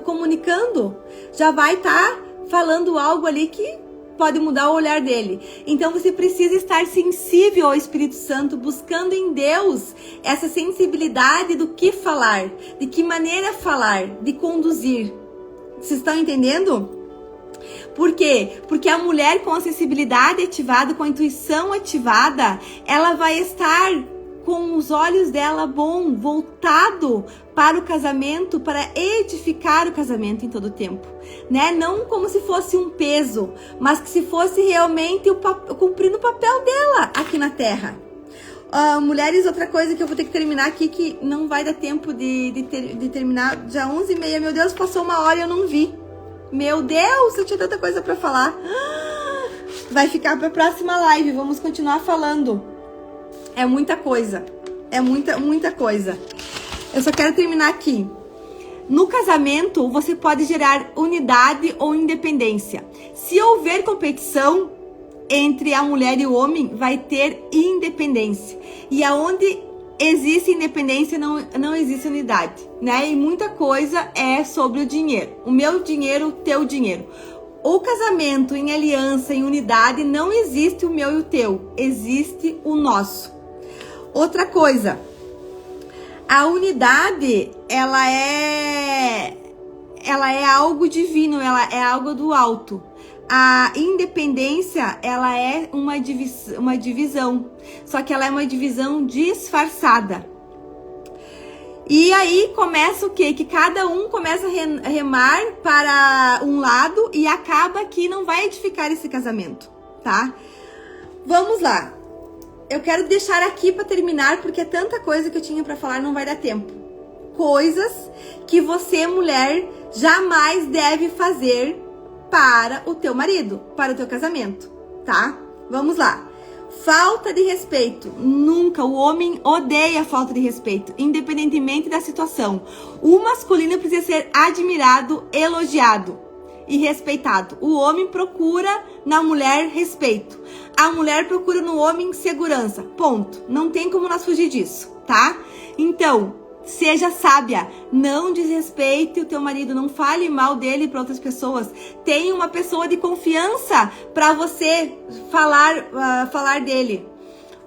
comunicando, já vai estar falando algo ali que pode mudar o olhar dele. Então você precisa estar sensível ao Espírito Santo, buscando em Deus essa sensibilidade do que falar, de que maneira falar, de conduzir. Vocês estão entendendo? Por quê? Porque a mulher com a sensibilidade ativada, com a intuição ativada, ela vai estar com os olhos dela voltado para o casamento, para edificar o casamento em todo o tempo, né? Não como se fosse um peso, mas que se fosse realmente cumprindo o papel dela aqui na Terra. Mulheres, outra coisa que eu vou ter que terminar aqui, que não vai dar tempo de terminar, já 11h30, meu Deus, passou 1 hora e eu não vi. Meu Deus, eu tinha tanta coisa para falar. Vai ficar para a próxima live, vamos continuar falando. É muita coisa, é muita coisa. Eu só quero terminar aqui. No casamento, você pode gerar unidade ou independência. Se houver competição entre a mulher e o homem, vai ter independência. E aonde existe independência, não existe unidade, né? E muita coisa é sobre o dinheiro. O meu dinheiro, o teu dinheiro. O casamento em aliança, em unidade, não existe o meu e o teu. Existe o nosso. Outra coisa, a unidade, ela é algo divino, ela é algo do alto. A independência, ela é uma divisão, só que ela é uma divisão disfarçada. E aí começa o quê? Que cada um começa a remar para um lado e acaba que não vai edificar esse casamento, tá? Vamos lá. Eu quero deixar aqui para terminar, porque é tanta coisa que eu tinha para falar, não vai dar tempo. Coisas que você, mulher, jamais deve fazer para o teu marido, para o teu casamento, tá? Vamos lá. Falta de respeito. Nunca. O homem odeia a falta de respeito, independentemente da situação. O masculino precisa ser admirado, elogiado e respeitado. O homem procura na mulher respeito. A mulher procura no homem segurança. Ponto. Não tem como nós fugir disso, tá? Então, seja sábia, não desrespeite o teu marido, não fale mal dele para outras pessoas. Tenha uma pessoa de confiança para você falar dele.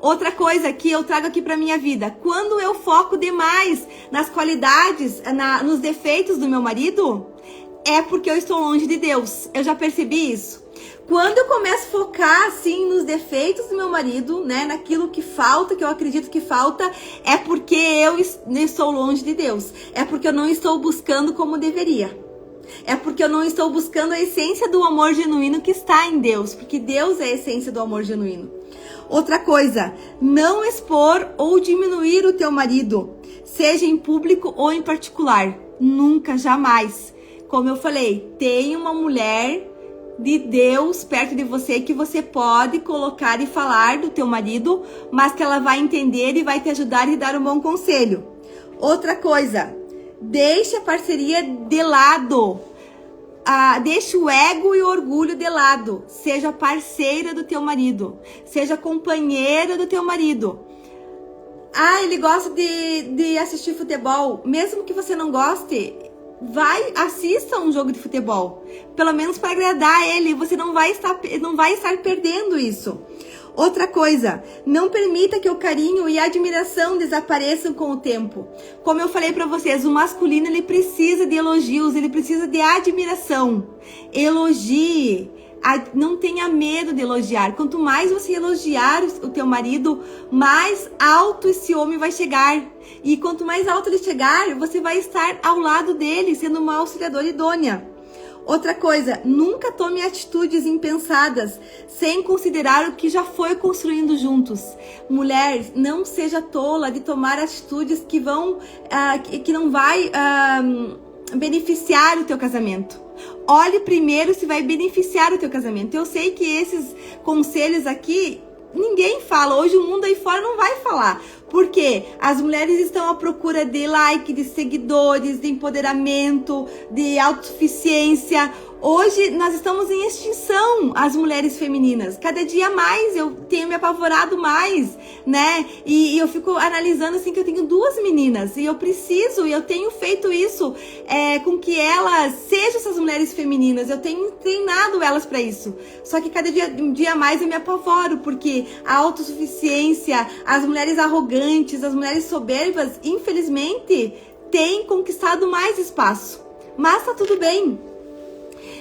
Outra coisa que eu trago aqui para minha vida, quando eu foco demais nas qualidades, nos defeitos do meu marido, é porque eu estou longe de Deus. Eu já percebi isso. Quando eu começo a focar, assim, nos defeitos do meu marido, né, naquilo que falta, que eu acredito que falta, é porque eu estou longe de Deus. É porque eu não estou buscando como deveria. É porque eu não estou buscando a essência do amor genuíno que está em Deus. Porque Deus é a essência do amor genuíno. Outra coisa, não expor ou diminuir o teu marido, seja em público ou em particular. Nunca, jamais. Como eu falei, tem uma mulher de Deus perto de você que você pode colocar e falar do teu marido, mas que ela vai entender e vai te ajudar e dar um bom conselho. Outra coisa, deixe a parceria de lado. Deixe o ego e o orgulho de lado. Seja parceira do teu marido. Seja companheira do teu marido. Ele gosta de assistir futebol. Mesmo que você não goste, assista um jogo de futebol, pelo menos para agradar ele. Você não vai estar perdendo isso. Outra coisa, não permita que o carinho e a admiração desapareçam com o tempo. Como eu falei para vocês, o masculino, ele precisa de elogios, ele precisa de admiração. Elogie. Não tenha medo de elogiar. Quanto mais você elogiar o teu marido, mais alto esse homem vai chegar. E quanto mais alto ele chegar, você vai estar ao lado dele, sendo uma auxiliadora idônea. Outra coisa, nunca tome atitudes impensadas, sem considerar o que já foi construindo juntos. Mulher, não seja tola de tomar atitudes que não vai beneficiar o teu casamento. Olhe primeiro se vai beneficiar o teu casamento. Eu sei que esses conselhos aqui, ninguém fala. Hoje o mundo aí fora não vai falar. Porque as mulheres estão à procura de like, de seguidores, de empoderamento, de autossuficiência. Hoje nós estamos em extinção, as mulheres femininas. Cada dia mais eu tenho me apavorado mais, né? E eu fico analisando assim que eu tenho 2 meninas. E eu tenho feito isso com que elas sejam essas mulheres femininas. Eu tenho treinado elas para isso. Só que cada dia mais eu me apavoro, porque a autossuficiência, as mulheres arrogantes, as mulheres soberbas, infelizmente, têm conquistado mais espaço. Mas tá tudo bem.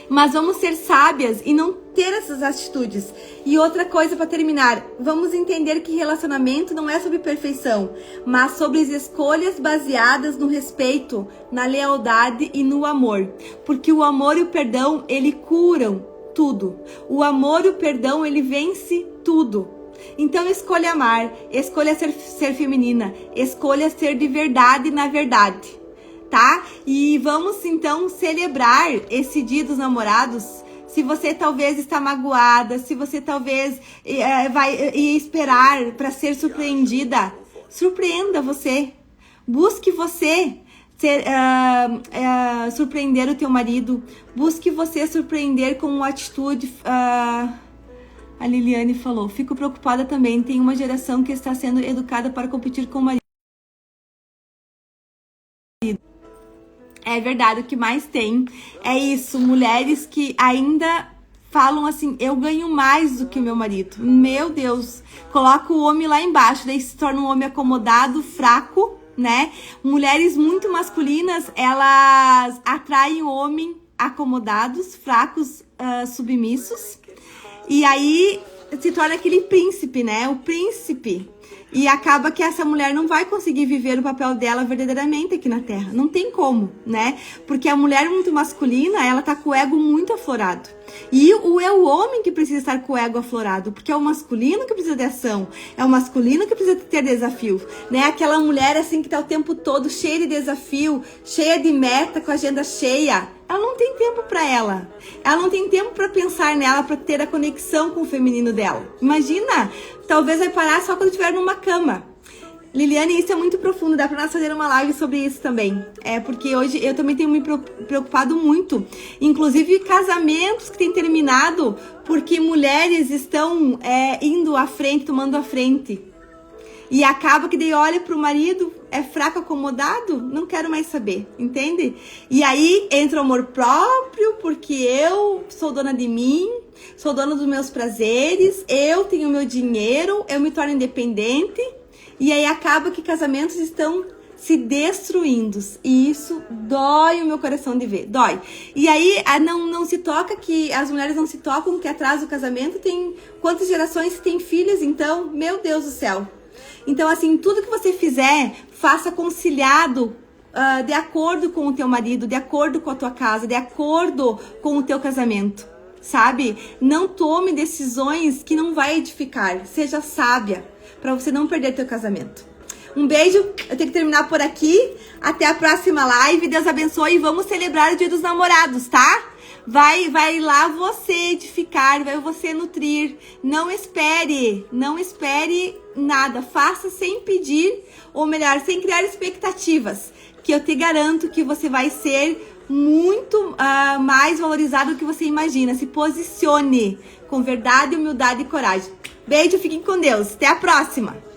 Mas vamos ser sábias e não ter essas atitudes. E outra coisa para terminar, vamos entender que relacionamento não é sobre perfeição, mas sobre as escolhas baseadas no respeito, na lealdade e no amor. Porque o amor e o perdão, ele curam tudo. O amor e o perdão, ele vence tudo. Então escolha amar, escolha ser feminina, escolha ser de verdade na verdade. Tá? E vamos então celebrar esse Dia dos Namorados. Se você talvez está magoada, se você talvez vai esperar para ser surpreendida, surpreenda você. Busque você. surpreender o teu marido. Busque você surpreender com uma atitude. A Liliane falou, fico preocupada também. Tem uma geração que está sendo educada para competir com o marido. É verdade, o que mais tem é isso. Mulheres que ainda falam assim, eu ganho mais do que o meu marido. Meu Deus, coloca o homem lá embaixo, daí se torna um homem acomodado, fraco, né? Mulheres muito masculinas, elas atraem homens acomodados, fracos, submissos. E aí se torna aquele príncipe, né? O príncipe. E acaba que essa mulher não vai conseguir viver o papel dela verdadeiramente aqui na Terra. Não tem como, né? Porque a mulher muito masculina, ela tá com o ego muito aflorado. E é o homem que precisa estar com o ego aflorado, porque é o masculino que precisa de ação, é o masculino que precisa ter desafio, né? Aquela mulher assim que tá o tempo todo cheia de desafio, cheia de meta, com a agenda cheia, ela não tem tempo para ela. Ela não tem tempo para pensar nela, para ter a conexão com o feminino dela. Imagina, talvez vai parar só quando estiver numa cama. Liliane, isso é muito profundo, dá pra nós fazer uma live sobre isso também. É porque hoje eu também tenho me preocupado muito. Inclusive casamentos que têm terminado porque mulheres estão indo à frente, tomando a frente. E acaba que daí olha pro marido, é fraco, acomodado, não quero mais saber, entende? E aí entra o amor próprio, porque eu sou dona de mim, sou dona dos meus prazeres, eu tenho meu dinheiro, eu me torno independente. E aí acaba que casamentos estão se destruindo. E isso dói o meu coração de ver. Dói. E aí não se toca que as mulheres não se tocam que atrás do casamento tem quantas gerações tem filhos, então, meu Deus do céu. Então, assim, tudo que você fizer, faça conciliado de acordo com o teu marido, de acordo com a tua casa, de acordo com o teu casamento. Sabe? Não tome decisões que não vai edificar. Seja sábia, para você não perder teu casamento. Um beijo, eu tenho que terminar por aqui. Até a próxima live. Deus abençoe e vamos celebrar o Dia dos Namorados, tá? Vai lá você edificar, vai você nutrir. Não espere nada. Faça sem pedir, ou melhor, sem criar expectativas. Que eu te garanto que você vai ser muito mais valorizado do que você imagina. Se posicione com verdade, humildade e coragem. Beijo, fiquem com Deus. Até a próxima!